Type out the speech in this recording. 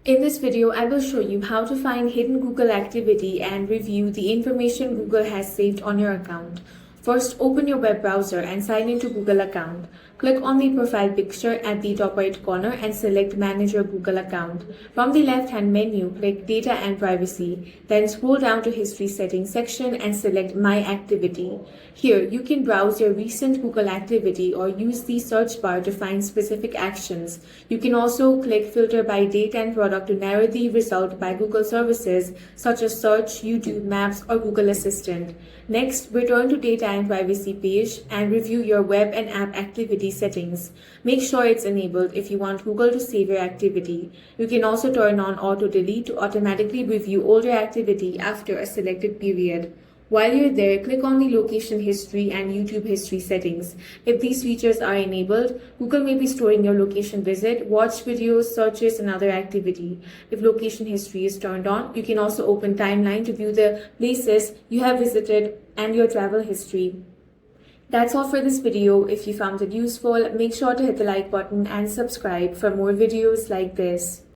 In this video, I will show you how to find hidden Google activity and review the information Google has saved on your account. First, open your web browser and sign into Google account. Click on the profile picture at the top right corner and select Manage your Google account. From the left-hand menu, click Data and Privacy. Then scroll down to History Settings section and select My Activity. Here, you can browse your recent Google activity or use the search bar to find specific actions. You can also click Filter by Date and Product to narrow the result by Google services such as Search, YouTube, Maps, or Google Assistant. Next, return to Data and Privacy page and review your web and app activity settings. Make sure it's enabled if you want Google to save your activity. You can also turn on Auto Delete to automatically review older activity after a selected period. While you're there, click on the Location History and YouTube History settings. If these features are enabled, Google may be storing your location visit, watch videos, searches, and other activity. If Location History is turned on, you can also open Timeline to view the places you have visited and your travel history. That's all for this video. If you found it useful, make sure to hit the like button and subscribe for more videos like this.